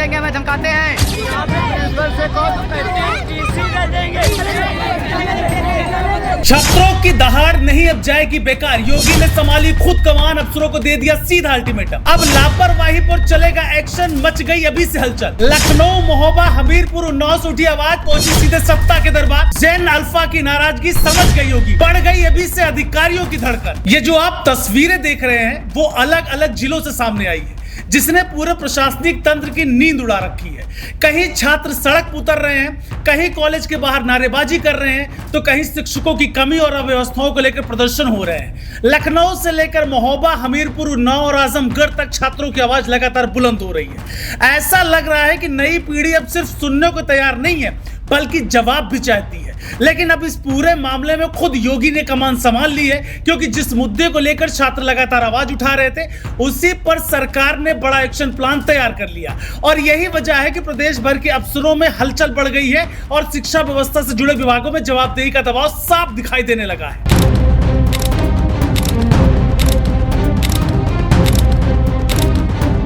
देंगे, हमें धमकाते हैं। छात्रों की दहाड़ नहीं अब जाएगी बेकार, योगी ने संभाली खुद कमान, अफसरों को दे दिया सीधा अल्टीमेटम। अब लापरवाही पर चलेगा एक्शन, मच गई अभी से हलचल। लखनऊ, महोबा, हमीरपुर, उन्नाव से उठी आवाज, पहुंची सीधे सत्ता के दरबार। जैन अल्फा की नाराजगी समझ गई होगी, बढ़ गई अभी से अधिकारियों की धड़कन। ये जो आप तस्वीरें देख रहे हैं वो अलग अलग जिलों से सामने आई है, जिसने पूरे प्रशासनिक तंत्र की नींद उड़ा रखी है। कहीं छात्र सड़क पर उतर रहे हैं, कहीं कॉलेज के बाहर नारेबाजी कर रहे हैं, तो कहीं शिक्षकों की कमी और अव्यवस्थाओं को लेकर प्रदर्शन हो रहे हैं। लखनऊ से लेकर महोबा, हमीरपुर, उन्नाव और आजमगढ़ तक छात्रों की आवाज लगातार बुलंद हो रही है। ऐसा लग रहा है कि नई पीढ़ी अब सिर्फ सुनने को तैयार नहीं है बल्कि जवाब भी चाहती है। लेकिन अब इस पूरे मामले में खुद योगी ने कमान संभाल ली है, क्योंकि जिस मुद्दे को लेकर छात्र लगातार आवाज उठा रहे थे उसी पर सरकार ने बड़ा एक्शन प्लान तैयार कर लिया। और यही वजह है कि प्रदेश भर के अफसरों में हलचल बढ़ गई है और शिक्षा व्यवस्था से जुड़े विभागों में जवाबदेही का दबाव साफ दिखाई देने लगा है।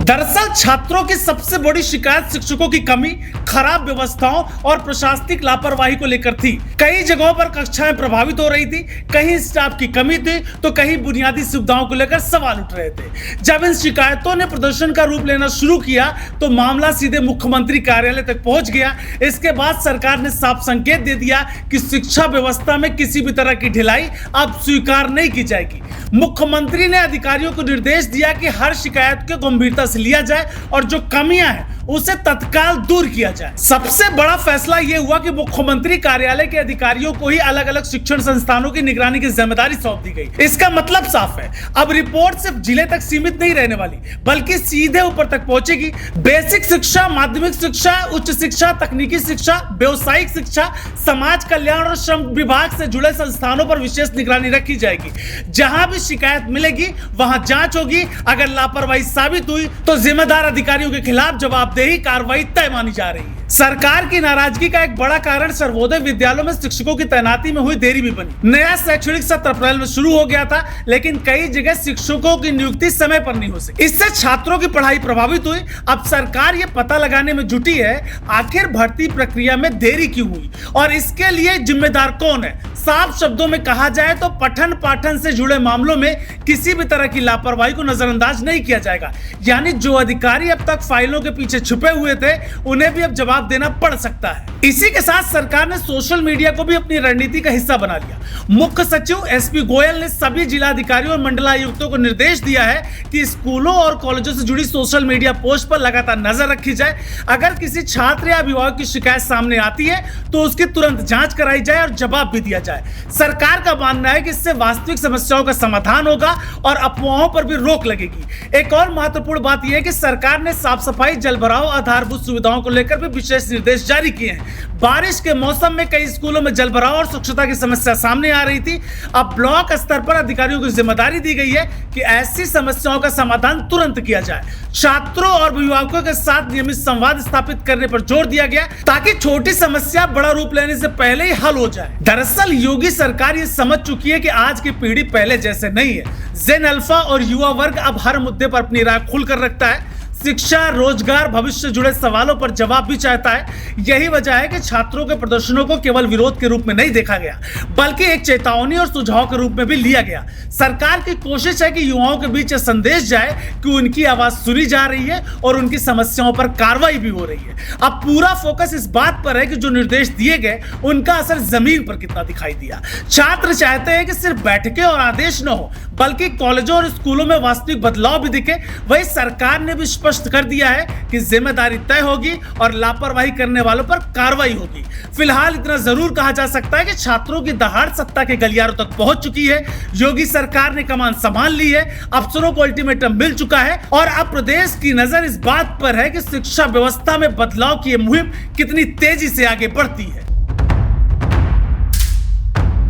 दरअसल छात्रों की सबसे बड़ी शिकायत शिक्षकों की कमी, खराब व्यवस्थाओं और प्रशासनिक लापरवाही को लेकर थी। कई जगहों पर कक्षाएं प्रभावित हो रही थी, कहीं स्टाफ की कमी थी तो कहीं बुनियादी सुविधाओं को लेकर सवाल उठ रहे थे। जब इन शिकायतों ने प्रदर्शन का रूप लेना शुरू किया तो मामला सीधे मुख्यमंत्री कार्यालय तक पहुंच गया। इसके बाद सरकार ने साफ संकेत दे दिया कि शिक्षा व्यवस्था में किसी भी तरह की ढिलाई अब स्वीकार नहीं की जाएगी। मुख्यमंत्री ने अधिकारियों को निर्देश दिया कि हर शिकायत को गंभीरता से लिया जाए और जो कमियां हैं उसे तत्काल दूर किया जाए। सबसे बड़ा फैसला यह हुआ कि मुख्यमंत्री कार्यालय के अधिकारियों को ही अलग अलग शिक्षण संस्थानों की निगरानी की जिम्मेदारी सौंप दी गई। इसका मतलब साफ है, अब रिपोर्ट सिर्फ जिले तक सीमित नहीं रहने वाली बल्कि सीधे ऊपर तक पहुंचेगी। बेसिक शिक्षा, माध्यमिक शिक्षा, उच्च शिक्षा, तकनीकी शिक्षा, व्यावसायिक शिक्षा, समाज कल्याण और श्रम विभाग से जुड़े संस्थानों पर विशेष निगरानी रखी जाएगी। जहां भी शिकायत मिलेगी वहां जांच होगी। अगर लापरवाही साबित हुई तो जिम्मेदार अधिकारियों के खिलाफ जवाबदेही कार्रवाई तय मानी जा रही है। सरकार की नाराजगी का एक बड़ा कारण सर्वोदय विद्यालयों में शिक्षकों की तैनाती में हुई देरी भी बनी। नया शैक्षणिक सत्र अप्रैल में शुरू हो गया था, लेकिन कई जगह शिक्षकों की नियुक्ति समय पर नहीं हो सकी। इससे छात्रों की पढ़ाई प्रभावित हुई। अब सरकार ये पता लगाने में जुटी है आखिर भर्ती प्रक्रिया में देरी क्यों हुई और इसके लिए जिम्मेदार कौन है। साफ शब्दों में कहा जाए तो पठन पाठन से जुड़े मामलों में किसी भी तरह की लापरवाही को नजरअंदाज नहीं किया जाएगा। यानी जो अधिकारी अब तक फाइलों के पीछे छुपे हुए थे उन्हें भी अब जवाब देना पड़ सकता है। इसी के साथ सरकार ने सोशल मीडिया को भी अपनी रणनीति का हिस्सा बना लिया। मुख्य सचिव एसपी गोयल ने सभी जिलाधिकारियों और मंडलायुक्तों को निर्देश दिया है कि स्कूलों और कॉलेजों से जुड़ी सोशल मीडिया पोस्ट पर लगातार नजर रखी जाए। अगर किसी छात्र या अभिभावक की शिकायत सामने आती है तो उसकी तुरंत जांच कराई जाए और जवाब भी दिया जाए। सरकार का मानना है कि इससे वास्तविक समस्याओं का समाधान होगा और अफवाहों पर भी रोक लगेगी। एक और महत्वपूर्ण बात यह है कि सरकार ने साफ सफाई, जलभराव, आधारभूत सुविधाओं को लेकर भी विशेष निर्देश जारी किए हैं। बारिश के मौसम में कई स्कूलों में जलभराव और स्वच्छता की समस्या सामने आ रही थी। अब ब्लॉक स्तर पर अधिकारियों को जिम्मेदारी दी गई है कि ऐसी समस्याओं का समाधान तुरंत किया जाए। छात्रों और अभिभावकों के साथ नियमित संवाद स्थापित करने पर जोर दिया गया ताकि छोटी समस्या बड़ा रूप लेने से पहले ही हल हो जाए। दरअसल योगी सरकार ये समझ चुकी है कि आज की पीढ़ी पहले जैसे नहीं है। जेन अल्फा और युवा वर्ग अब हर मुद्दे पर अपनी राय खुलकर रखता है। शिक्षा, रोजगार, भविष्य से जुड़े सवालों पर जवाब भी चाहता है। यही वजह है कि छात्रों के प्रदर्शनों को केवल विरोध के रूप में नहीं देखा गया बल्कि एक चेतावनी और सुझाव के रूप में भी लिया गया। सरकार की कोशिश है कि युवाओं के बीच संदेश जाए कि उनकी आवाज सुनी जा रही है और उनकी समस्याओं पर कार्रवाई भी हो रही है। अब पूरा फोकस इस बात पर है कि जो निर्देश दिए गए उनका असर जमीन पर कितना दिखाई दिया। छात्र चाहते हैं कि सिर्फ बैठकें और आदेश न हो बल्कि कॉलेजों और स्कूलों में वास्तविक बदलाव भी दिखे। वही सरकार ने भी स्पष्ट कर दिया है कि जिम्मेदारी तय होगी और लापरवाही करने वालों पर कार्रवाई होगी। फिलहाल इतना जरूर कहा जा सकता है कि छात्रों की दहाड़ सत्ता के गलियारों तक पहुंच चुकी है। योगी सरकार ने कमान संभाल ली है, अफसरों को अल्टीमेटम मिल चुका है और अब प्रदेश की नजर इस बात पर है कि शिक्षा व्यवस्था में बदलाव की यह मुहिम कितनी तेजी से आगे बढ़ती है।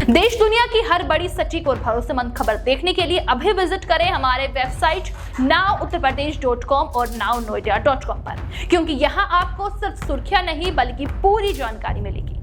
देश दुनिया की हर बड़ी, सटीक और भरोसेमंद खबर देखने के लिए अभी विजिट करें हमारे वेबसाइट nowuttarpradesh.com और nownoida.com पर, क्योंकि यहाँ आपको सिर्फ सुर्खियां नहीं बल्कि पूरी जानकारी मिलेगी।